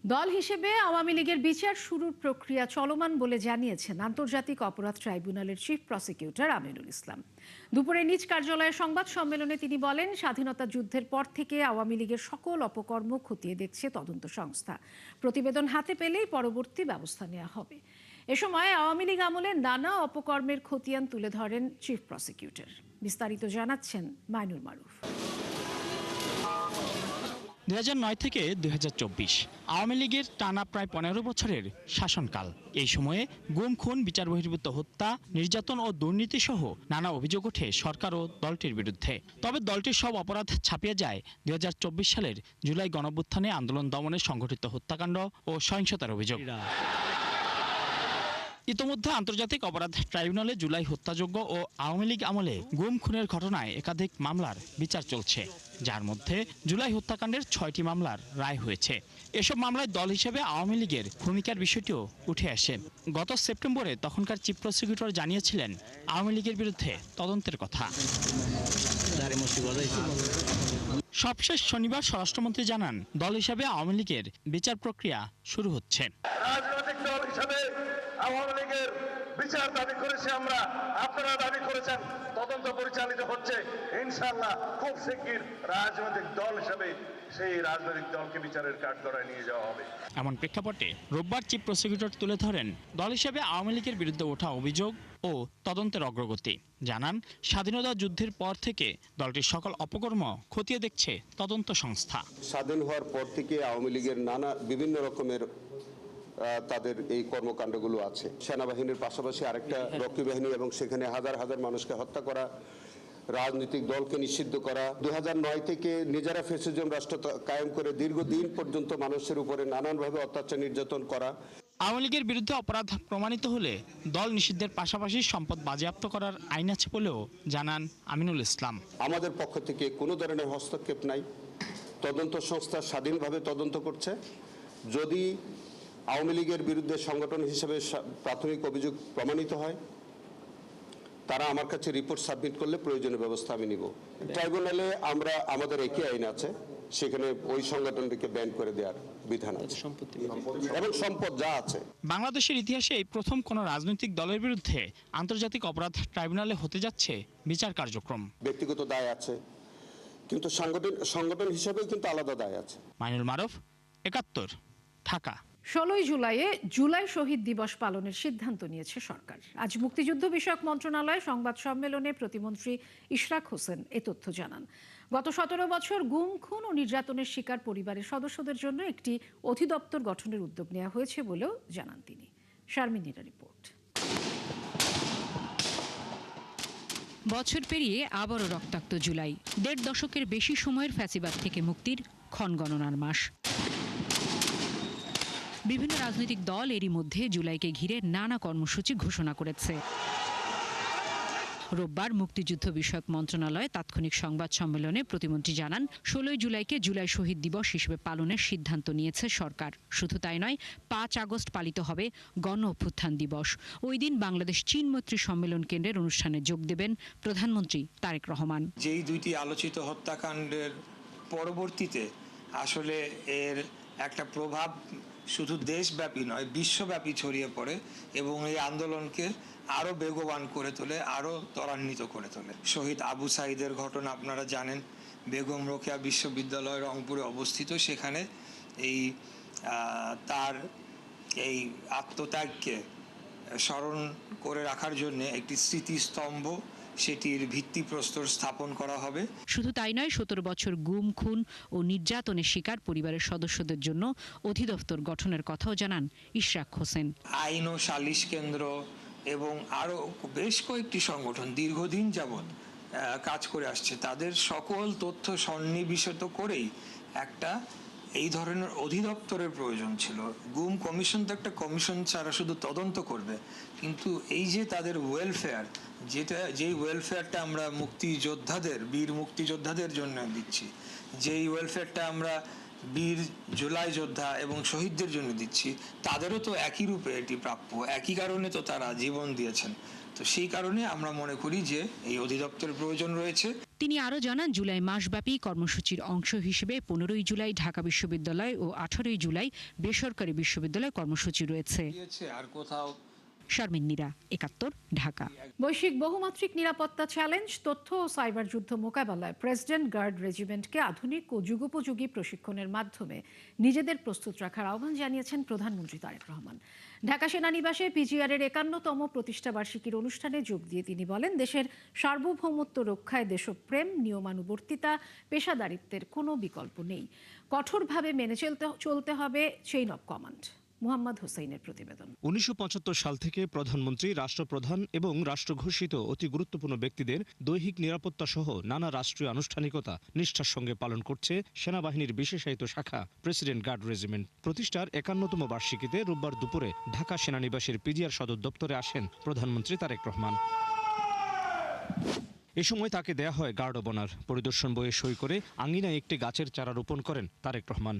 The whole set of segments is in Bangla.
দল হিসেবে আওয়ামী লীগের বিচার শুরুর প্রক্রিয়া চলমান বলে জানিয়েছেন আন্তর্জাতিক অপরাধ ট্রাইব্যুনালের চিফ প্রসিকিউটর আমিনুল ইসলাম। দুপুরে নিজ কার্যালয়ে সংবাদ সম্মেলনে তিনি বলেন, স্বাধীনতা যুদ্ধের পর থেকে আওয়ামী লীগের সকল অপকর্ম খতিয়ে দেখছে তদন্ত সংস্থা। প্রতিবেদন হাতে পেলেই পরবর্তী ব্যবস্থা নেওয়া হবে। এ সময় আওয়ামী লীগ আমলে নানা অপকর্মের খতিয়ান তুলে ধরেন চিফ প্রসিকিউটর। বিস্তারিত জানাচ্ছেন মাইনুল মারুফ। 2009 থেকে 2024 আওয়ামী লীগের টানা প্রায় 15 বছরের শাসনকাল। এই সময়ে গুম, খুন, বিচার বহির্ভূত হত্যা, নির্যাতন ও দুর্নীতি সহ নানা অভিযোগ ওঠে সরকার ও দলটির বিরুদ্ধে। তবে দলটির সব অপরাধ ছাপিয়ে যায় 2024 সালের জুলাই গণঅভ্যুত্থানে আন্দোলন দমনে সংঘটিত হত্যাকাণ্ড ও সহিংসতার অভিযোগ। ইতোমধ্যে আন্তর্জাতিক অপরাধ ট্রাইব্যুনালে জুলাই হত্যাযজ্ঞ ও আওয়ামী লীগ আমলে গুম, খুনের ঘটনায় একাধিক মামলার বিচার চলছে, যার মধ্যে জুলাই হত্যাকাণ্ডের 6টি মামলার রায় হয়েছে। এসব মামলায় দল হিসেবে আওয়ামী লীগের ভূমিকার বিষয়টিও উঠে আসে। গত সেপ্টেম্বরে তখনকার চিফ প্রসিকিউটর জানিয়েছিলেন আওয়ামী লীগের বিরুদ্ধে তদন্তের কথা। সবশেষ শনিবার স্বরাষ্ট্রমন্ত্রী জানান, দল হিসেবে আওয়ামী লীগের বিচার প্রক্রিয়া শুরু হচ্ছে। রাজনৈতিক দল হিসেবে আওয়ামী লীগের বিচার দাবি করেছি আমরা, আপনারা দাবি করেছেন, তদন্ত পরিচালিত হচ্ছে। ইনশাআল্লাহ খুব শিগগির রাজনৈতিক দল হিসেবে সেই রাজনৈতিক দলকে বিচারের কাঠগড়ায় নিয়ে যাওয়া হবে। এমন প্রেক্ষাপটে রোববার চিফ প্রসিকিউটর তুলে ধরেন দল হিসেবে আওয়ামী লীগের বিরুদ্ধে ওঠা অভিযোগ ও তদন্তের অগ্রগতি। জানান, স্বাধীনতা যুদ্ধের পর থেকে দলটির সকল অপকর্ম খতিয়ে দেখছে তদন্ত সংস্থা। স্বাধীন হওয়ার পর থেকে আওয়ামী লীগের নানা বিভিন্ন রকমের তাদের এই কর্মকাণ্ডগুলো আছে। সেনাবাহিনীর পাশাপাশি আরেকটা রক্ষী বাহিনী এবং সেখানে হাজার হাজার মানুষকে হত্যা করা, রাজনৈতিক দলকে নিষিদ্ধ করা, 2009 থেকে নিজেরা ফ্যাসিজম রাষ্ট্র কায়েম করে দীর্ঘদিন পর্যন্ত মানুষের উপরে নানানভাবে অত্যাচার নির্যাতন করা। আওয়ামী লীগের বিরুদ্ধে অপরাধ প্রমাণিত হলে দল নিষিদ্ধের পাশাপাশি সম্পদ বাজেয়াপ্ত করার আইন আছে বলেও জানান আমিনুল ইসলাম। আমাদের পক্ষ থেকে কোনো ধরনের হস্তক্ষেপ নাই। তদন্ত সংস্থা স্বাধীনভাবে তদন্ত করছে। যদি আওয়ামী লীগের বিরুদ্ধে সংগঠন হিসেবে প্রাথমিক অভিযোগ প্রমাণিত হয়, তারা আমার কাছে রিপোর্ট সাবমিট করলে প্রয়োজনীয় ব্যবস্থা আমি নিব। ট্রাইব্যুনালে আমরা আমাদের একই আইন আছে, সেখানে ওই সংগঠনটিকে ব্যান করে দেওয়ার বিধান আছে এবং সম্পদ যা আছে। বাংলাদেশের ইতিহাসে এই প্রথম কোন রাজনৈতিক দলের বিরুদ্ধে আন্তর্জাতিক অপরাধ ট্রাইব্যুনালে হতে যাচ্ছে বিচার কার্যক্রম। ব্যক্তিগত দায় আছে, কিন্তু সংগঠন হিসেবেও কিন্তু আলাদা দায় আছে। মাইনুল মারুফ, ৭১, ঢাকা। 16 জুলাইয়ে জুলাই শহীদ দিবস পালনের সিদ্ধান্ত নিয়েছে সরকার। আজ মুক্তিযুদ্ধ বিষয়ক মন্ত্রণালয়ে সংবাদ সম্মেলনে প্রতিমন্ত্রী ইশরাক হোসেন এ তথ্য জানান। গত 17 বছর গুম, খুন ও নির্যাতনের শিকার পরিবারের সদস্যদের জন্য একটি অধিদপ্তর গঠনের উদ্যোগ নেওয়া হয়েছে বলেও জানান তিনি। শারমিনীর রিপোর্ট। বছর পেরিয়ে আবারও রক্তাক্ত জুলাই। 1.5 দশকের বেশি সময়ের ফ্যাসিবাদ থেকে মুক্তির ক্ষণগণনার মাস। বিভিন্ন রাজনৈতিক দল এরই মধ্যে জুলাইকে ঘিরে নানা কর্মসূচি ঘোষণা করেছে। রোববার মুক্তিযুদ্ধ বিষয়ক মন্ত্রণালয়ে তাৎক্ষণিক সংবাদ সম্মেলনে প্রতিমন্ত্রী জানান, 16 জুলাইকে জুলাই শহীদ দিবস হিসেবে পালনের সিদ্ধান্ত নিয়েছে সরকার। শুধু তাই নয়, 5 আগস্ট পালিত হবে গণ অভ্যুত্থান দিবস। ওই দিন বাংলাদেশ চীন মৈত্রী সম্মেলন কেন্দ্রের অনুষ্ঠানে যোগ দেবেন প্রধানমন্ত্রী তারেক রহমান। যেই দুইটি আলোচিত হত্যাকাণ্ডের পরবর্তীতে আসলে এর একটা প্রভাব শুধু দেশব্যাপী নয়, বিশ্বব্যাপী ছড়িয়ে পড়ে এবং এই আন্দোলনকে আরও বেগবান করে তোলে, আরও ত্বরান্বিত করে তোলে। শহীদ আবু সাঈদের ঘটনা আপনারা জানেন। বেগম রোকেয়া বিশ্ববিদ্যালয় রংপুরে অবস্থিত। সেখানে তার এই আত্মত্যাগকে স্মরণ করে রাখার জন্য একটি স্মৃতিস্তম্ভ, সেটির ভিত্তিপ্রস্তর স্থাপন করা হবে। শুধু তাই নয়, 17 বছর গুম, খুন ও নির্যাতনের শিকার পরিবারের সদস্যদের জন্য অধিদপ্তর গঠনের কথাও জানান ইশরাক হোসেন। আইন ও সালিশ কেন্দ্র এবং আরও বেশ কয়েকটি সংগঠন দীর্ঘদিন যাবৎ কাজ করে আসছে। তাদের সকল তথ্য সন্নিবেশিত করেই একটা এই ধরনের অধিদপ্তরের প্রয়োজন ছিল। গুম কমিশন তো একটা কমিশন ছাড়া শুধু তদন্ত করবে, কিন্তু এই যে তাদের ওয়েলফেয়ার, যেই ওয়েলফেয়ারটা আমরা মুক্তিযোদ্ধাদের, বীর মুক্তিযোদ্ধাদের জন্য দিচ্ছি, যেই ওয়েলফেয়ারটা আমরা বীর জুলাই যোদ্ধা এবং শহীদদের জন্য দিচ্ছি, তাদেরও তো একই রূপে এটি প্রাপ্য, একই কারণে তো তারা জীবন দিয়েছেন। তো সেই কারণে আমরা মনে করি যে এই অধিদপ্তরের প্রয়োজন রয়েছে। তিনি আরও জানান, জুলাই মাসব্যাপী কর্মসূচির অংশ হিসেবে 15ই জুলাই ঢাকা বিশ্ববিদ্যালয় ও 18ই জুলাই বেসরকারি বিশ্ববিদ্যালয় কর্মসূচি রয়েছে। আর কোথাও শারমিন নীরা, 71, ঢাকা। বৈশ্বিক বহুমাত্রিক নিরাপত্তা চ্যালেঞ্জ, তথ্য ও সাইবার যুদ্ধ মোকাবেলায় প্রেসিডেন্ট গার্ড রেজিমেন্টকে আধুনিক ও যুগোপযোগী প্রশিক্ষণের মাধ্যমে নিজেদের প্রস্তুত রাখার আহ্বান জানিয়েছেন প্রধানমন্ত্রী তারেক রহমান। ঢাকা সেনানিবাসে পিজিআরের 51তম প্রতিষ্ঠাবার্ষিকীর অনুষ্ঠানে যোগ দিয়ে তিনি বলেন, দেশের সার্বভৌমত্ব রক্ষায় দেশপ্রেম, নিয়মানুবর্তিতা, পেশাদারিত্বের কোনো বিকল্প নেই। কঠোরভাবে মেনে চলতে হবে চেইন অব কমান্ড। মোহাম্মদ হোসেইনের প্রতিবেদন। 1975 সাল থেকে প্রধানমন্ত্রী, রাষ্ট্রপ্রধান এবং রাষ্ট্রঘোষিত অতি গুরুত্বপূর্ণ ব্যক্তিদের দৈহিক নিরাপত্তা সহ নানা রাষ্ট্রীয় আনুষ্ঠানিকতা নিষ্ঠার সঙ্গে পালন করছে সেনাবাহিনীর বিশেষায়িত শাখা প্রেসিডেন্ট গার্ড রেজিমেন্ট। প্রতিষ্ঠার 51তম বার্ষিকীতে রোববার দুপুরে ঢাকা সেনানিবাসের পিজিআর সদর দপ্তরে আসেন প্রধানমন্ত্রী তারেক রহমান। এ সময় তাকে দেয়া হয় গার্ড অব অনার। পরিদর্শন বইয়ে সই করে আঙিনায় একটি গাছের চারা রোপণ করেন তারেক রহমান।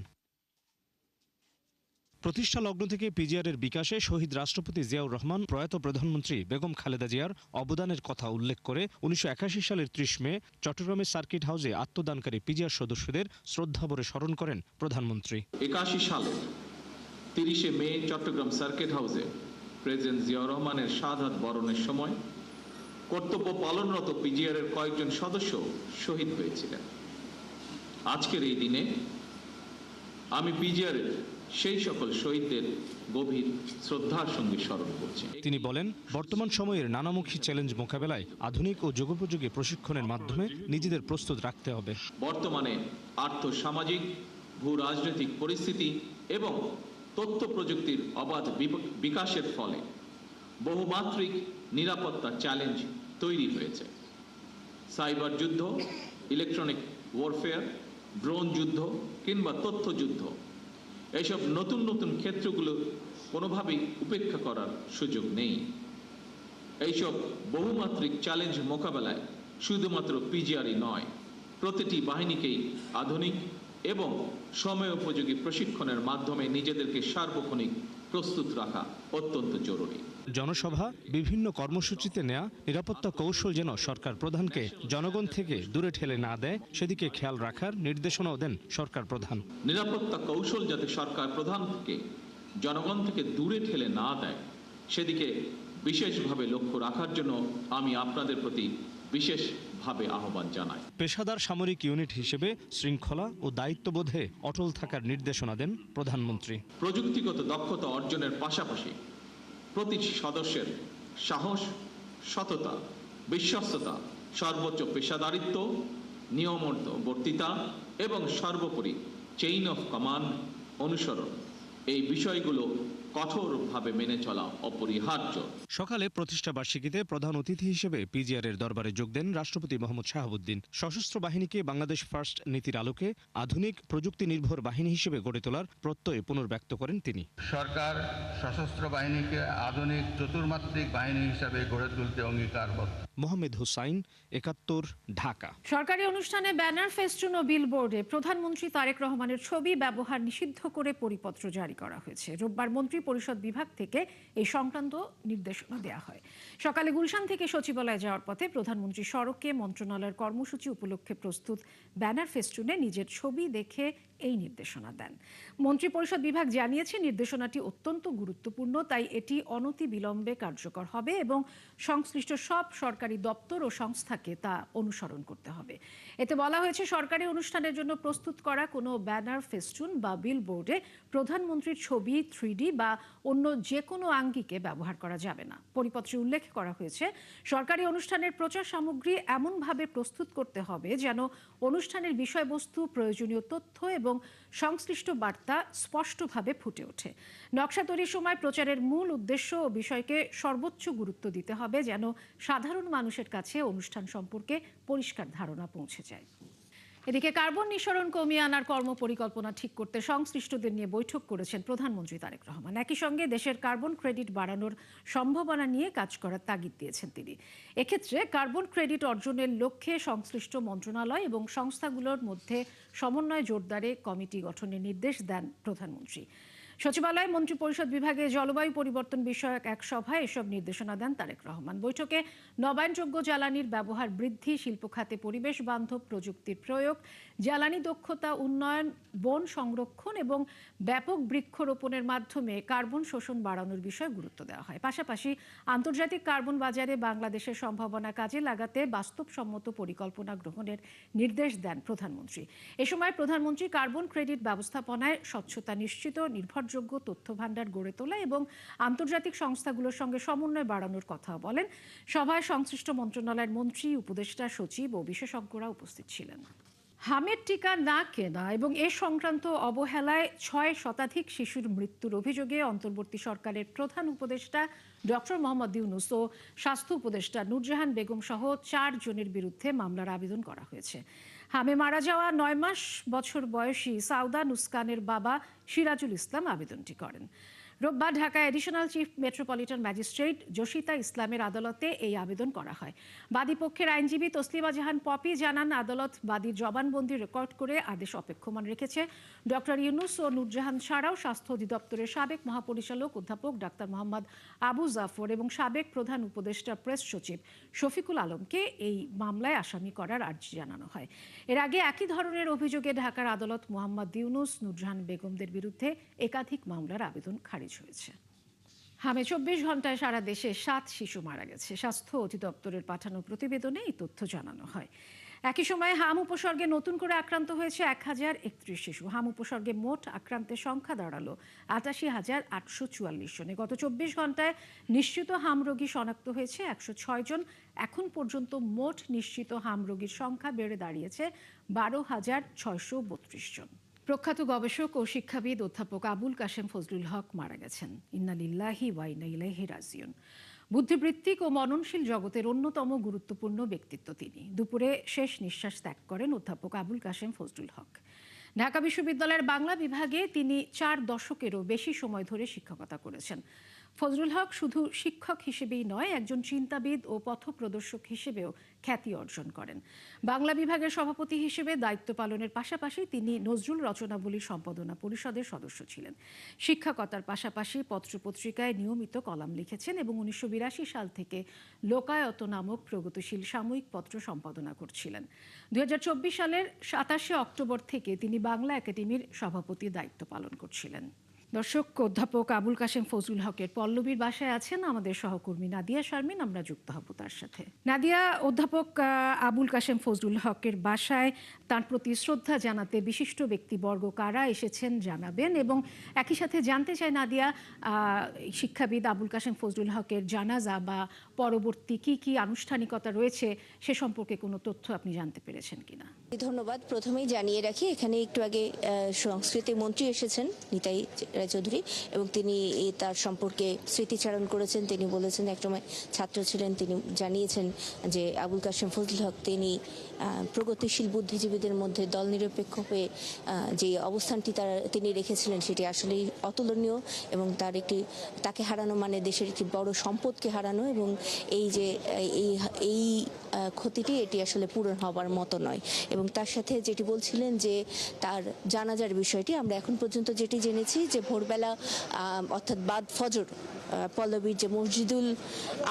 প্রতিষ্ঠা লগ্ন থেকে পিজিআরের বিকাশে শহীদ রাষ্ট্রপতি জিয়াউর রহমান, প্রয়াত প্রধানমন্ত্রী বেগম খালেদা জিয়ার অবদানের কথা উল্লেখ করে 1981 সালের 30 মে চট্টগ্রামের সার্কিট হাউসে আত্মদানকারী পিজিআর সদস্যদের শ্রদ্ধাভরে স্মরণ করেন প্রধানমন্ত্রী। 81 সালের 30 মে চট্টগ্রাম সার্কিট হাউসে প্রেসিডেন্ট জিয়াউর রহমানের শাহাদাত বরণের সময় কর্তব্য পালনরত পিজিআরের কয়েকজন সদস্য শহীদ হয়েছিলেন। আজকের এই দিনে আমি পিজিআরের সেই সকল শহীদদের গভীর শ্রদ্ধার সঙ্গে স্মরণ করছি। তিনি বলেন, বর্তমান সময়ের নানামুখী চ্যালেঞ্জ মোকাবেলায় আধুনিক ও যুগোপযোগী প্রশিক্ষণের মাধ্যমে নিজেদের প্রস্তুত রাখতে হবে। বর্তমানে আর্থসামাজিক, ভূ রাজনৈতিক পরিস্থিতি এবং তথ্য প্রযুক্তির অবাধ বিকাশের ফলে বহুমাত্রিক নিরাপত্তা চ্যালেঞ্জ তৈরি হয়েছে। সাইবার যুদ্ধ, ইলেকট্রনিক ওয়ারফেয়ার, ড্রোন যুদ্ধ কিংবা তথ্য যুদ্ধ, এইসব নতুন নতুন ক্ষেত্রগুলো কোনোভাবেই উপেক্ষা করার সুযোগ নেই। এইসব বহুমাত্রিক চ্যালেঞ্জ মোকাবেলায় শুধুমাত্র পিজিআরই নয়, প্রতিটি বাহিনীকেই আধুনিক এবং সময়োপযোগী প্রশিক্ষণের মাধ্যমে নিজেদেরকে সার্বক্ষণিক প্রস্তুত রাখা অত্যন্ত জরুরি। জনসভা, বিভিন্ন কর্মসূচিতে নেয়া নিরাপত্তা কৌশল যেন সরকার প্রধানকে জনগণ থেকে দূরে ঠেলে না দেয়, সেদিকে খেয়াল রাখার নির্দেশনাও দেন সরকার প্রধান। নিরাপত্তা কৌশল যাতে সরকার প্রধানকে জনগণ থেকে দূরে ঠেলে না দেয়, সেদিকে বিশেষভাবে লক্ষ্য রাখার জন্য আমি আপনাদের প্রতি বিশেষভাবে আহ্বান জানাই। পেশাদার সামরিক ইউনিট হিসেবে শৃঙ্খলা ও দায়িত্ববোধে অটল থাকার নির্দেশনা দেন প্রধানমন্ত্রী। প্রযুক্তিগত দক্ষতা অর্জনের পাশাপাশি প্রতিটি সদস্যের সাহস, সততা, বিশ্বস্ততা, সর্বোচ্চ পেশাদারিত্ব, নিয়মানুবর্তিতা এবং সর্বোপরি চেইন অফ কমান্ড অনুসরণ, এই বিষয়গুলো কঠোরভাবে মেনে চলা অপরিহার্য। সকালে প্রতিষ্ঠা বার্ষিকীতে প্রধান অতিথি হিসেবে পিজিআরের দরবারে যোগ দেন রাষ্ট্রপতি মোহাম্মদ শাহাবুদ্দিন। সশস্ত্র বাহিনীকে বাংলাদেশ ফার্স্ট নীতির আলোকে আধুনিক প্রযুক্তি নির্ভর বাহিনী হিসেবে গড়ে তোলার প্রত্যয় পুনর্ব্যক্ত করেন তিনি। সরকার সশস্ত্র বাহিনীকে আধুনিক চতুর্মাত্রিক বাহিনী হিসেবে গড়ে তুলতে অঙ্গীকারবদ্ধ। মোহাম্মদ হোসাইন, 71, ঢাকা। সরকারি অনুষ্ঠানে ব্যানার, ফেস্টুন ও বিলবোর্ডে প্রধানমন্ত্রী তারেক রহমানের ছবি ব্যবহার নিষিদ্ধ করে পরিপত্র জারি করা হয়েছে। রোববার মন্ত্রী পরিষদ বিভাগ থেকে এই সংক্রান্ত নির্দেশনা দেওয়া হয়। সকালে গুলশান থেকে সচিবালয়ে যাওয়ার পথে প্রধানমন্ত্রী সড়কে মন্ত্রণালয়ের কর্মসূচি উপলক্ষে প্রস্তুত ব্যানার, ফেস্টুনে নিজের ছবি দেখে এই নির্দেশনা দেন। মন্ত্রী পরিষদ বিভাগ জানিয়েছে, নির্দেশনাটি অত্যন্ত গুরুত্বপূর্ণ, তাই এটি অনতি বিলম্বে কার্যকর হবে এবং সংশ্লিষ্ট সব সরকারি দপ্তর ও সংস্থাকে তা অনুসরণ করতে হবে। এতে বলা হয়েছে, সরকারি অনুষ্ঠানের জন্য প্রস্তুত করা কোনো ব্যানার, ফেস্টুন বা বিলবোর্ডে প্রধানমন্ত্রীর ছবি 3D বা অন্য যে কোনো আঙ্গিকে ব্যবহার করা যাবে না। পরিপত্রে উল্লেখ করা হয়েছে, সরকারি অনুষ্ঠানের প্রচার সামগ্রী এমনভাবে প্রস্তুত করতে হবে যেন অনুষ্ঠানের বিষয়বস্তু, প্রয়োজনীয় তথ্য এবং সংশ্লিষ্ট বার্তা স্পষ্টভাবে ফুটে ওঠে। নকশা তৈরির সময় প্রচারের মূল উদ্দেশ্য ও বিষয়কে সর্বোচ্চ গুরুত্ব দিতে হবে যেন সাধারণ মানুষের কাছে অনুষ্ঠান সম্পর্কে পরিষ্কার ধারণা পৌঁছে যায়। এদিকে কার্বন নিঃসরণ কমিয়ে আনার কর্মপরিকল্পনা ঠিক করতে সংশ্লিষ্টদের নিয়ে বৈঠক করেছেন প্রধানমন্ত্রী তারেক রহমান। একই সঙ্গে দেশের কার্বন ক্রেডিট বাড়ানোর সম্ভাবনা নিয়ে কাজ করার তাগিদ দিয়েছেন তিনি। এক্ষেত্রে কার্বন ক্রেডিট অর্জনের লক্ষ্যে সংশ্লিষ্ট মন্ত্রণালয় এবং সংস্থাগুলোর মধ্যে সমন্বয় জোরদারে কমিটি গঠনের নির্দেশ দেন প্রধানমন্ত্রী। সচিবালয় মন্ত্রিপরিষদ বিভাগে জলবায়ু পরিবর্তন বিষয়ক এক সভায় এসব নির্দেশনা দেন তারেক রহমান। বৈঠকে নবায়নযোগ্য জ্বালানির ব্যবহার বৃদ্ধি, শিল্প খাতে পরিবেশ বান্ধব প্রযুক্তির প্রয়োগ, জ্বালানি দক্ষতা উন্নয়ন, বন সংরক্ষণ এবং ব্যাপক বৃক্ষরোপণের মাধ্যমে কার্বন শোষণ বাড়ানোর বিষয়ে গুরুত্ব দেওয়া হয়। পাশাপাশি আন্তর্জাতিক কার্বন বাজারে বাংলাদেশের সম্ভাবনা কাজে লাগাতে বাস্তবসম্মত পরিকল্পনা গ্রহণের নির্দেশ দেন প্রধানমন্ত্রী। এ সময় প্রধানমন্ত্রী কার্বন ক্রেডিট ব্যবস্থাপনায় স্বচ্ছতা নিশ্চিত, নির্ভরযোগ্য তথ্য ভান্ডার গড়ে তোলা এবং আন্তর্জাতিক সংস্থাগুলোর সঙ্গে সমন্বয় বাড়ানোর কথা বলেন। সভায় সংশ্লিষ্ট মন্ত্রণালয়ের মন্ত্রী, উপদেষ্টা, সচিব ও বিশেষজ্ঞরা উপস্থিত ছিলেন। হামের টিকা না কেনা এবং এ সংক্রান্ত অবহেলায় 6 শতাধিক শিশুর মৃত্যুর অভিযোগে অন্তর্বর্তী সরকারের প্রধান উপদেষ্টা ডক্টর মোহাম্মদ ইউনূস ও স্বাস্থ্য উপদেষ্টা নূরজাহান বেগম সহ 4 জনের বিরুদ্ধে মামলার আবেদন করা হয়েছে। হামে মারা যাওয়া 9 বছর বয়সী সাউদা নুসকানের বাবা সিরাজুল ইসলাম আবেদনটি করেন। রোববার ঢাকায় অ্যাডিশনাল চিফ মেট্রোপলিটন ম্যাজিস্ট্রেট জসিতা ইসলামের আদালতে এই আবেদন করা হয়। বাদী পক্ষের আইনজীবী তসলিমা জাহান পপি জানান, আদালত বাদীর জবানবন্দি রেকর্ড করে আদেশ অপেক্ষমান রেখেছে। ডক্টর ইউনূস ও নূরজাহান ছাড়াও স্বাস্থ্য অধিদপ্তরের সাবেক মহাপরিচালক অধ্যাপক ডাক্তার মোহাম্মদ আবু জাফর এবং সাবেক প্রধান উপদেষ্টা প্রেস সচিব শফিকুল আলমকে এই মামলায় আসামি করার আর্জি জানানো হয়। এর আগে একই ধরনের অভিযোগে ঢাকার আদালত মোহাম্মদ ইউনূস, নূরজাহান বেগমদের বিরুদ্ধে একাধিক মামলার আবেদন খারিজ হয়েছে। হামে 24 ঘন্টায় সারা দেশে 7 শিশু মারা গেছে। স্বাস্থ্য অধিদপ্তরের পাঠানো প্রতিবেদনে এই তথ্য জানানো হয়। একই সময়ে হাম উপসর্গে নতুন করে আক্রান্ত হয়েছে 1031 শিশু। হাম উপসর্গে মোট আক্রান্তের সংখ্যা দাঁড়ালো 88,844 জনে। গত 24 ঘন্টায় নিশ্চিত হাম রোগী শনাক্ত হয়েছে 106 জন। এখন পর্যন্ত মোট নিশ্চিত হাম রোগীর সংখ্যা বেড়ে দাঁড়িয়েছে 12,632 জন। প্রখ্যাত গবেষক ও শিক্ষাবিদ অধ্যাপক আবুল কাশেম ফজলুল হক মারা গেছেন। ইন্না লিল্লাহি ওয়া ইন্না ইলাইহি রাজিউন। বুদ্ধিবৃত্তিক ও মননশীল জগতের অন্যতম গুরুত্বপূর্ণ ব্যক্তিত্ব তিনি। দুপুরে শেষ নিঃশ্বাস ত্যাগ করেন অধ্যাপক আবুল কাশেম ফজলুল হক। ঢাকা বিশ্ববিদ্যালয়ের বাংলা বিভাগে তিনি 4 দশকেরও বেশি সময় ধরে শিক্ষকতা করেছেন। ফজলুল হক শুধু শিক্ষক হিসেবেই নয়, একজন চিন্তাবিদ ও পথপ্রদর্শক হিসেবেও খ্যাতি অর্জন করেন। বাংলা বিভাগের সভাপতি হিসেবে দায়িত্ব পালনের পাশাপাশি তিনি নজরুল রচনাবলী সম্পাদনা পরিষদের সদস্য ছিলেন। শিক্ষকতার পাশাপাশি পত্রপত্রিকায় নিয়মিত কলাম লিখেছেন এবং 1982 সাল থেকে লোকায়ত নামক প্রগতিশীল সাময়িক পত্র সম্পাদনা করছিলেন। 2024 সালের 27 অক্টোবর থেকে তিনি বাংলা একাডেমির সভাপতির দায়িত্ব পালন করছিলেন। দর্শক, অধ্যাপক আবুল কাশেম ফজলুল হকের পল্লবীর বাসায় আছেন আমাদের সহকর্মী নাদিয়া শারমিন। আমরা যুক্ত হব তার সাথে। নাদিয়া, অধ্যাপক আবুল কাশেম ফজলুল হকের বাসায় তার প্রতি শ্রদ্ধা জানাতে বিশিষ্ট ব্যক্তিবর্গ কারা এসেছেন জানাবেন, এবং একই সাথে জানতে চাই নাদিয়া, শিক্ষাবিদ আবুল কাশেম ফজলুল হকের জানাজা বা পরবর্তী কি আনুষ্ঠানিকতা রয়েছে সে সম্পর্কে কোনো তথ্য আপনি জানতে পেরেছেন কিনা? ধন্যবাদ। প্রথমেই জানিয়ে রাখি, এখানে একটু আগে সংস্কৃতি মন্ত্রী এসেছেন নিতাই রায়চৌধুরী, এবং তিনি তার সম্পর্কে স্মৃতিচারণ করেছেন। তিনি বলেছেন একসময় ছাত্র ছিলেন। তিনি জানিয়েছেন যে আবুল কাশেম ফজলুল হক তিনি প্রগতিশীল বুদ্ধিজীবীদের মধ্যে দল নিরপেক্ষ হয়ে যে অবস্থানটি তিনি রেখেছিলেন সেটি আসলেই অতুলনীয়, এবং তাকে হারানো মানে দেশের একটি বড় সম্পদকে হারানো, এবং এই যে এই ক্ষতিটি এটি আসলে পূরণ হবার মতো নয়। এবং তার সাথে যেটি বলছিলেন যে তার জানাজার বিষয়টি, আমরা এখন পর্যন্ত যেটি জেনেছি যে ভোরবেলা অর্থাৎ বাদ ফজর পল্লবীর যে মসজিদুল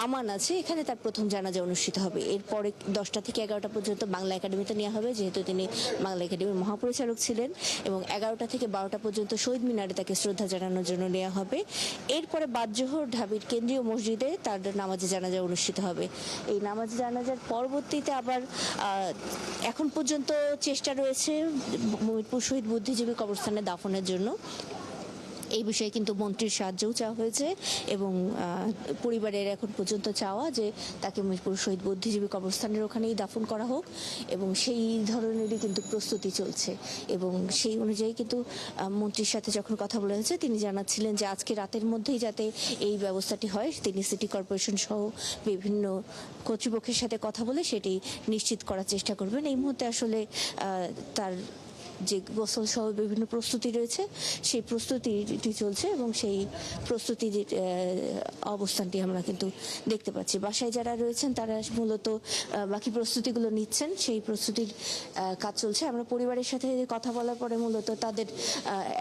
আমান আছে এখানে তার প্রথম জানাজা অনুষ্ঠিত হবে। এরপরে 10টা থেকে 11টা পর্যন্ত বাংলা একাডেমিতে নেওয়া হবে, যেহেতু তিনি বাংলা একাডেমির মহাপরিচালক ছিলেন, এবং 11টা থেকে 12টা পর্যন্ত শহীদ মিনারে তাকে শ্রদ্ধা জানানোর জন্য নেওয়া হবে। এরপরে বাদ জোহর ঢাবির কেন্দ্রীয় মসজিদে তার নামাজে জানাজা অনুষ্ঠিত হবে। এই নামাজে জানাজার পরবর্তীতে আবার এখন পর্যন্ত চেষ্টা রয়েছে মহিদপুর শহীদ বুদ্ধিজীবী কবরস্থানে দাফনের জন্য। এই বিষয়ে কিন্তু মন্ত্রীর সাহায্যও চাওয়া হয়েছে এবং পরিবারের এখন পর্যন্ত চাওয়া যে তাকে মিরপুর শহীদ বুদ্ধিজীবী কবরস্থানের ওখানেই দাফন করা হোক এবং সেই ধরনেরই কিন্তু প্রস্তুতি চলছে এবং সেই অনুযায়ী কিন্তু মন্ত্রীর সাথে যখন কথা বলা হয়েছে তিনি জানাচ্ছিলেন যে আজকে রাতের মধ্যেই যাতে এই ব্যবস্থাটি হয় তিনি সিটি কর্পোরেশন সহ বিভিন্ন কর্তৃপক্ষের সাথে কথা বলে সেটি নিশ্চিত করার চেষ্টা করবেন। এই মুহূর্তে আসলে তার যে গোসল সহ বিভিন্ন প্রস্তুতি রয়েছে সেই প্রস্তুতিটি চলছে এবং সেই প্রস্তুতির অবস্থানটি আমরা কিন্তু দেখতে পাচ্ছি। বাসায় যারা রয়েছেন তারা মূলত বাকি প্রস্তুতিগুলো নিচ্ছেন, সেই প্রস্তুতির কাজ চলছে। আমরা পরিবারের সাথে কথা বলার পরে মূলত তাদের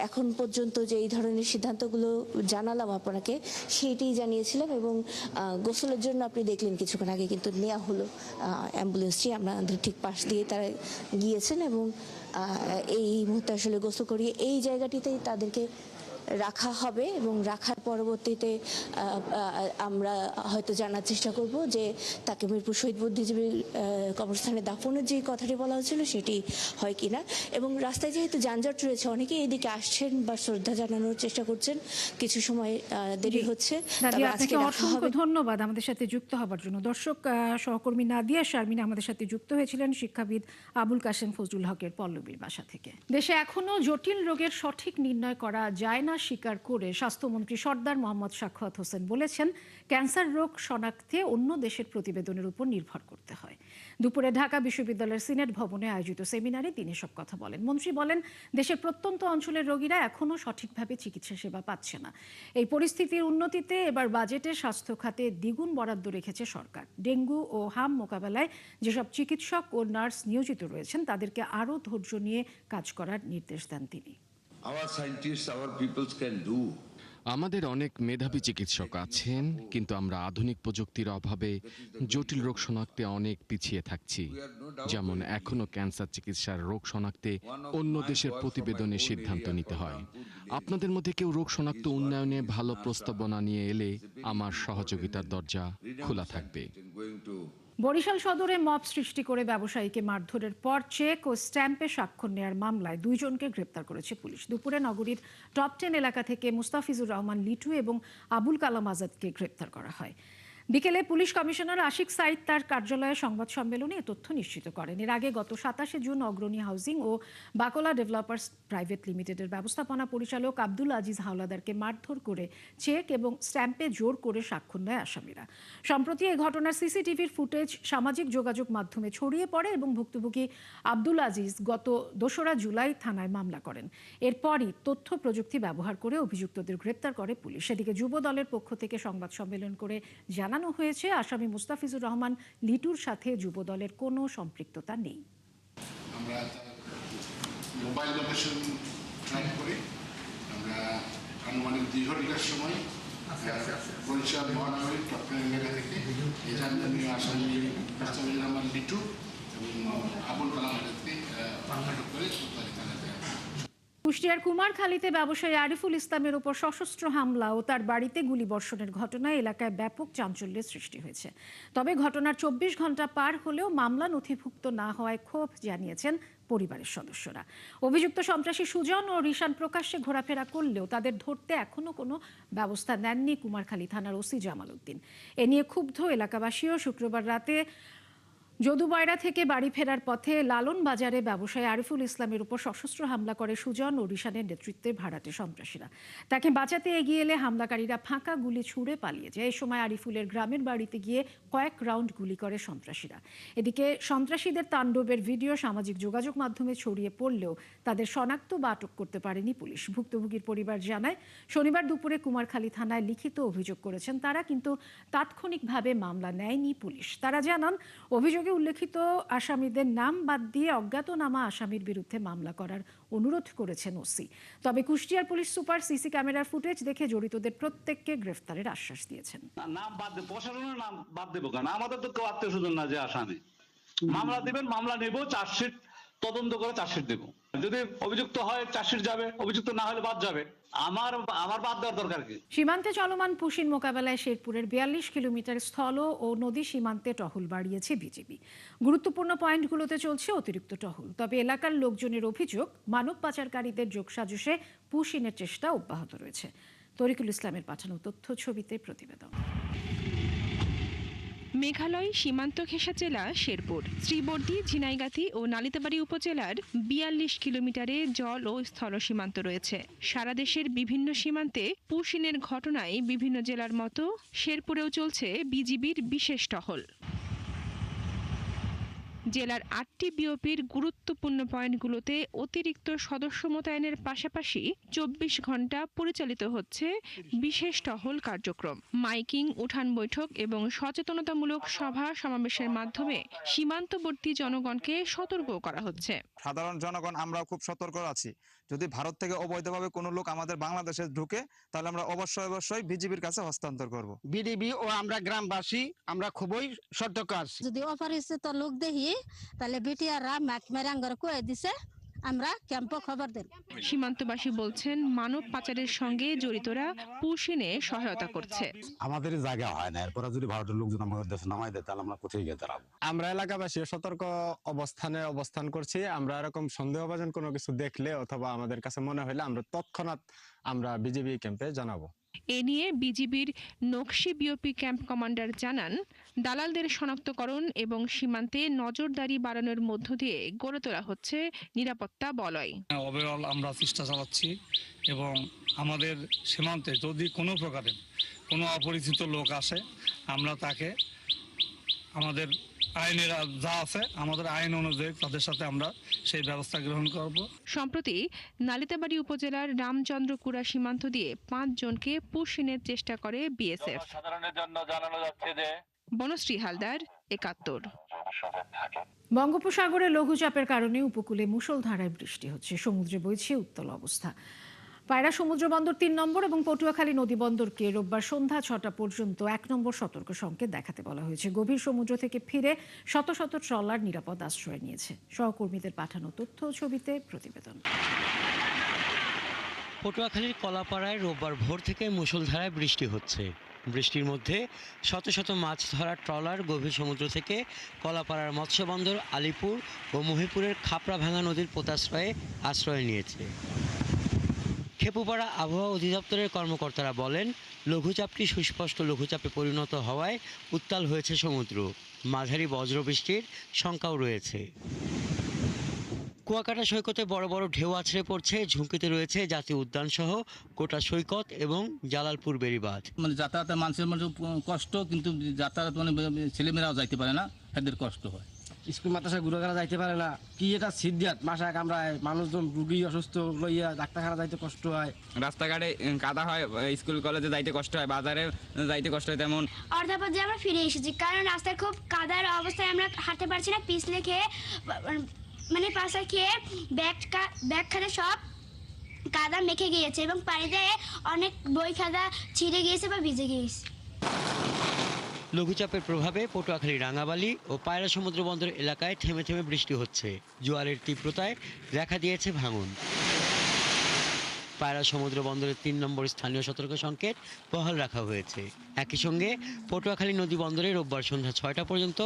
এখন পর্যন্ত যে এই ধরনের সিদ্ধান্তগুলো জানালাম আপনাকে সেইটি জানিয়েছিলাম এবং গোসলের জন্য আপনি দেখলেন কিছুক্ষণ আগে কিন্তু নেওয়া হলো অ্যাম্বুলেন্সটি আমাদের ঠিক পাশ দিয়ে তারা গিয়েছেন এবং এই মুহূর্তে আসলে গোসল করিয়ে এই জায়গাটিতেই তাদেরকে রাখা হবে এবং রাখার পরবর্তীতে আমরা হয়তো জানার চেষ্টা করব যে তাকে মিরপুর শহীদ বুদ্ধিজীবী কবরস্থানে দাফনের যে কথাটি বলা হয়েছিল সেটি হয় কিনা। এবং রাস্তায় যেহেতু যানজট রয়েছে অনেকেই এদিকে আসছেন বা শ্রদ্ধা জানানোর চেষ্টা করছেন, কিছু সময় দেরি হচ্ছে। আপনাকে অসংখ্য ধন্যবাদ আমাদের সাথে যুক্ত হবার জন্য। দর্শক, সহকর্মী নাদিয়া শারমিন আমাদের সাথে যুক্ত হয়েছিলেন শিক্ষাবিদ আবুল কাশেম ফজলুল হকের পল্লবীর বাসা থেকে। দেশে এখনো জটিল রোগের সঠিক নির্ণয় করা যায় না স্বীকার করে স্বাস্থ্যমন্ত্রী সর্দার মোহাম্মদ সাখাওয়াত হোসেন বলেছেন, ক্যান্সার রোগ শনাক্তে অন্য দেশের প্রতিবেদনের উপর নির্ভর করতে হয়। দুপুরে ঢাকা বিশ্ববিদ্যালয়ের সিনেট ভবনে আয়োজিত সেমিনারে তিনি সব কথা বলেন। মন্ত্রী বলেন, দেশের প্রত্যন্ত অঞ্চলের রোগীরা এখনো সঠিকভাবে চিকিৎসা সেবা পাচ্ছে না। এই পরিস্থিতির উন্নতিতে এবার বাজেটে স্বাস্থ্য খাতে দ্বিগুণ বরাদ্দ রেখেছে সরকার। ডেঙ্গু ও হাম মোকাবেলায় যেসব চিকিৎসক ও নার্স নিয়োজিত রয়েছেন তাদেরকে আরও ধৈর্য নিয়ে কাজ করার নির্দেশ দেন তিনি। আমাদের অনেক মেধাবী চিকিৎসক আছেন, কিন্তু আমরা আধুনিক প্রযুক্তির অভাবে জটিল রোগ শনাক্তে অনেক পিছিয়ে থাকছি। যেমন এখনো ক্যান্সার চিকিৎসার রোগ শনাক্তে অন্য দেশের প্রতিবেদনে সিদ্ধান্ত নিতে হয়। আপনাদের মধ্যে কেউ রোগ শনাক্ত উন্নয়নে ভালো প্রস্তাবনা নিয়ে এলে আমার সহযোগিতার দরজা খোলা থাকবে। বরিশাল সদরে মব সৃষ্টি করে ব্যবসায়ীকে মারধরের পর চেক ও স্ট্যাম্পে স্বাক্ষর নেয়ার মামলায় 2 জনকে গ্রেপ্তার করেছে পুলিশ। দুপুরে নগরীর টপ 10 এলাকা থেকে মুস্তাফিজুর রহমান লিটু এবং আবুল কালাম আজাদকে গ্রেপ্তার করা হয়। বিকেলে পুলিশ কমিশনার আশিক সাইদ তার কার্যালয়ে সংবাদ সম্মেলনে এ তথ্য নিশ্চিত করেন। এর আগে গত 27 জুন অগ্রণী হাউজিং ও বাকলা ডেভেলপার্স প্রাইভেট লিমিটেডের ব্যবস্থাপনা পরিচালক আব্দুল আজিজ হাওলাদারকে মারধর করে চেক এবং স্ট্যাম্পে জোর করে স্বাক্ষর নেয় আসামিরা। সম্প্রতি এই ঘটনার সিসিটিভির ফুটেজ সামাজিক যোগাযোগ মাধ্যমে ছড়িয়ে পড়ে এবং ভুক্তভোগী আব্দুল আজিজ গত 2 জুলাই থানায় মামলা করেন। এরপরই তথ্য প্রযুক্তি ব্যবহার করে অভিযুক্তদের গ্রেপ্তার করে পুলিশ। এদিকে যুব দলের পক্ষ থেকে সংবাদ সম্মেলন করে জানানো হয়েছে, আসামি মুস্তাফিজুর রহমান লিটুর সাথে যুব দলের কোনো সম্পৃক্ততা নেই। আমরা মোবাইল লোকেশন ট্র্যাক করে আমরা আনুমানিক 2 ঘন্টার সময় বরিশাল মহানগরীর টপকান এলাকা থেকে এই জাতীয় আসামি মুস্তাফিজুর রহমান লিটু এবং আবুল কালাম আজাদকে আটক করে কুষ্টিয়ার কুমারখালীতে ব্যবসায়ী আরিফুল ইসলামের উপর সশস্ত্র হামলা ও তার বাড়িতে গুলিবর্ষণের ঘটনায় এলাকায় ব্যাপক চাঞ্চল্যের সৃষ্টি হয়েছে। তবে ঘটনার 24 ঘন্টা পার হলেও মামলা নথিভুক্ত না হওয়ায় ক্ষোভ জানিয়েছেন পরিবারের সদস্যরা। অভিযুক্ত সন্ত্রাসী সুজন ও রিশান প্রকাশ্যে ঘোরাফেরা করলেও তাদের ধরতে এখনো কোনো ব্যবস্থা নেননি কুমারখালী থানার ওসি জামাল উদ্দিন। এ নিয়ে ক্ষুব্ধ এলাকাবাসীও শুক্রবার রাতে যদুবাইরা থেকে বাড়ি ফেরার পথে লালন বাজারে ব্যবসায়ী আরিফুল ইসলামের উপর সশস্ত্র হামলা করে সুজন ও রিশানের নেতৃত্বে ভাড়াটে সন্ত্রাসীরা। তাকে বাঁচাতে এগিয়ে এলে হামলাকারীরা ফাঁকা গুলি ছুড়ে পালিয়ে যায়। এই সময় আরিফুলের গ্রামের বাড়িতে গিয়ে কয়েক রাউন্ড গুলি করে সন্ত্রাসীরা। এদিকে সন্ত্রাসীদের তাণ্ডবের ভিডিও সামাজিক যোগাযোগ মাধ্যমে ছড়িয়ে পড়লেও তাদের শনাক্ত বা আটক করতে পারেনি পুলিশ। ভুক্তভোগীর পরিবার জানায়, শনিবার দুপুরে কুমারখালী থানায় লিখিত অভিযোগ করেছেন তারা, কিন্তু তাৎক্ষণিকভাবে মামলা নেয়নি পুলিশ। তারা জানান, অভিযোগে উল্লেখিত আসামিদের নাম বাদ দিয়ে অজ্ঞাতনামা আসামির বিরুদ্ধে মামলা করার অনুরোধ করেছেন ওসি। তবে কুষ্টিয়ার পুলিশ সুপার সিসি ক্যামেরার ফুটেজ দেখে জড়িতদের প্রত্যেককে গ্রেফতারের আশ্বাস দিয়েছেন। নাম বাদ দেব, প্রশাসনের নাম বাদ দেবো কেন? আমাদের তো কেউ আত্মীয় স্বজন না যে আসামি। মামলা দিবেন, মামলা নেব, চার্জশিট তদন্ত করে চার্জশিট দেব। যদি অভিযুক্ত হয় চার্জশিট যাবে, অভিযুক্ত না হলে বাদ যাবে। আমার বাদ দেওয়ার দরকার কি? সীমান্তে চলমান পুশিন মোকাবেলায় শেরপুরের 42 কিলোমিটার স্থল ও নদী সীমান্তে টহল বাড়িয়েছে বিজিবি। গুরুত্বপূর্ণ পয়েন্টগুলোতে চলছে অতিরিক্ত টহল। তবে এলাকার লোকজনের অভিযোগ, মানব পাচারকারীদের যোগসাজশে পুশিনের চেষ্টা অব্যাহত রয়েছে। তরিকুল ইসলামের পাঠানো তথ্য ছবিতে প্রতিবেদন। মেঘালয় সীমান্ত ঘেঁষা জেলা শেরপুর। শ্রীবর্দী, ঝিনাইগাতি ও নালিতাবাড়ী উপজেলার 42 কিলোমিটারে জল ও স্থল সীমান্ত রয়েছে। সারা দেশের বিভিন্ন সীমান্তে পুশিনের ঘটনায় বিভিন্ন জেলার মতো শেরপুরেও চলছে বিজিবির বিশেষ টহল। জেলার 8টি বিওপির গুরুত্বপূর্ণ পয়েন্টগুলোতে অতিরিক্ত সদস্য মোতায়েনের পাশাপাশি 24 ঘন্টা পরিচালিত হচ্ছে বিশেষ টহল কার্যক্রম। মাইকিং, উঠান বৈঠক এবং সচেতনতামূলক সভা সমাবেশের মাধ্যমে সীমান্তবর্তী জনগণকে সতর্ক করা হচ্ছে। সাধারণ জনগণ আমরাও খুব সতর্ক আছি। যদি ভারত থেকে অবৈধভাবে কোনো লোক আমাদের বাংলাদেশে ঢুকে, তাহলে আমরা অবশ্যই বিজিবির কাছে হস্তান্তর করব। বিডিবি ও আমরা গ্রামবাসী আমরা খুবই সতর্ক আছি। যদি অপরিচিত লোক দেখি তাহলে বিটিআররা ম্যাকমেরাঙ্গর কয়ে দিছে, আমরা ক্যাম্পে খবর দেন। সীমান্তবাসী বলছেন মানব পাচারের সঙ্গে জড়িতরা পুশিনে সহায়তা করছে। আমাদের জায়গা হয় না, এরপরে যদি ভারতের লোকজন আমাদের দেশে নামাই দেয় তাহলে আমরা কোথায় গিয়ে দাঁড়াবো? আমরা এলাকাবাসী সতর্ক অবস্থান করছি। আমরা এরকম সন্দেহভাজন কোনো কিছু দেখলে অথবা আমাদের কাছে মনে হলে আমরা তৎক্ষণাৎ বিজিবি ক্যাম্পে জানাবো। এ নিয়ে বিজিবির নকশি বিওপি ক্যাম্প কমান্ডার জানান, দালালদের শনাক্তকরণ এবং সীমান্তে নজরদারি বাড়ানোর মধ্য দিয়ে গড়ে তোলা হচ্ছে নিরাপত্তা বলয়। ওভারঅল আমরা চেষ্টা চালাচ্ছি এবং আমাদের সীমান্তে যদি কোনো প্রকারের কোনো অপরিচিত লোক আসে, আমরা তাকে আমাদের আইনের যা আছে আমাদের আইন অনুযায়ী তাদের সাথে আমরা সেই ব্যবস্থা গ্রহণ করব। সম্প্রতি নালিতাবাড়ী উপজেলার রামচন্দ্রকুড়া সীমান্ত দিয়ে 5 জনকে পুশিনের চেষ্টা করে বিএসএফ। সাধারণের জন্য জানানো যাচ্ছে যে বনশ্রী হালদার, 71। বঙ্গোপসাগরে লঘুচাপের কারণে উপকূলে মুষলধারায় বৃষ্টি হচ্ছে। সমুদ্রে বইছে উত্তাল অবস্থা। পায়রা সমুদ্র বন্দর 3 নম্বর এবং পটুয়াখালী নদী বন্দরকে রোববার সন্ধ্যা 6টা পর্যন্ত 1 নম্বর সতর্ক সংকেত দেখাতে বলা হয়েছে। গভীর সমুদ্র থেকে ফিরে শত শত ট্রলার নিরাপদ আশ্রয় নিয়েছে। সহকর্মীদের পাঠানো তথ্য ছবিতে প্রতিবেদন। পটুয়াখালীর কলাপাড়ায় রোববার ভোর থেকে মুষলধারায় বৃষ্টি হচ্ছে। বৃষ্টির মধ্যে শত শত মাছ ধরার ট্রলার গভীর সমুদ্র থেকে কলাপাড়ার মৎস্যবন্দর, আলিপুর ও মহিপুরের খাপড়া ভাঙা নদীর পোতাশ্রয়ে আশ্রয় নিয়েছে। খেপুপাড়া আবহাওয়া অধিদপ্তরের কর্মকর্তারা বলেন, লঘুচাপটি সুস্পষ্ট লঘুচাপে পরিণত হওয়ায় উত্তাল হয়েছে সমুদ্র। মাঝারি বজ্রবৃষ্টির শঙ্কাও রয়েছে। কুয়াকাটা সৈকতে বড় বড় ঢেউ আছড়ে পড়ছে। ঝুঁকিতে রয়েছে জাতীয় উদ্যান সহ গোটা সৈকত এবং জালালপুর বেড়িবাঁধ। যাতায়াতের মানুষের কষ্ট, কিন্তু যাতায়াত ছেলেমেয়েরাও যাইতে পারে না, এদের কষ্ট হয়। স্কুল মাদ্রাসায় ঘুরে যাইতে পারে না, কি এটা সিদ্ধাত মাসা কামড়ায়, মানুষজন রুগী অসুস্থ লইয়া ডাক্তারখানা যাইতে কষ্ট হয়। রাস্তাঘাটে কাদা হয়, স্কুল কলেজে যাইতে কষ্ট হয়, বাজারে যাইতে কষ্ট হয়। তেমন অর্ধাপথে আমরা ফিরে এসেছি, কারণ রাস্তায় খুব কাদার অবস্থায় আমরা হাঁটতে পারছি না। পিছলে খেয়ে পাশা খেয়ে ব্যাগ খাতে সব কাদা মেখে গিয়েছে এবং পানিতে অনেক বই খাদা ছিঁড়ে গিয়েছে বা ভিজে গিয়েছে। লঘুচাপের প্রভাবে পটুয়াখালী, রাঙাবালি ও পায়রা সমুদ্র বন্দর এলাকায় থেমে থেমে বৃষ্টি হচ্ছে। জোয়ারের তীব্রতায় দেখা দিয়েছে ভাঙন। পায়রা সমুদ্র বন্দরের 3 নম্বর স্থানীয় সতর্ক সংকেত বহাল রাখা হয়েছে। একই সঙ্গে পটুয়াখালী নদী বন্দরে রোববার সন্ধ্যা 6টা পর্যন্ত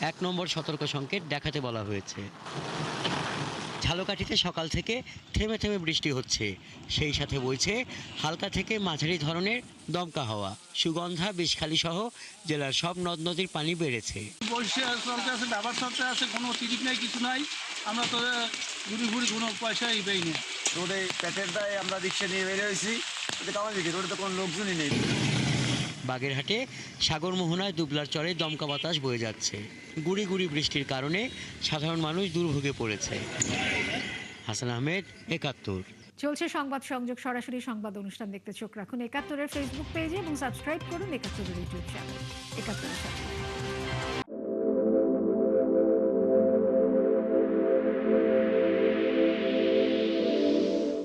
1 নম্বর সতর্ক সংকেত দেখাতে বলা হয়েছে। ঝালকাঠিতে সকাল থেকে থেমে থেমে বৃষ্টি হচ্ছে। সেই সাথে বইছে হালকা থেকে মাঝারি ধরনের দমকা হাওয়া। সুগন্ধা, বিষখালী সহ জেলার সব নদ নদীর পানি বেড়েছে। ব্যবহার চলতে আছে, কোনো টিকিট নাই, কিছু নাই। আমরা তো ঘুরি কোনো পয়সাই পাই না। রোডে পেটের দায় আমরা রিক্সা নিয়ে বেরিয়ে হয়েছি, রোডে তো কোনো লোকজনই নেই। বাগেরহাটে সাগর মোহনায় দুবলার চরে দমকা বাতাস বয়ে যাচ্ছে। গুড়ি গুড়ি বৃষ্টির কারণে সাধারণ মানুষ দুর্ভোগে পড়েছে। হাসান আহমেদ, 71। চলছে সংবাদ সংযোগ, সরাসরি সংবাদ অনুষ্ঠান দেখতে চোখ রাখুন 71-এর ফেসবুক পেজে এবং সাবস্ক্রাইব করুন 71-এর ইউটিউব চ্যানেল। 71-এর সাথে।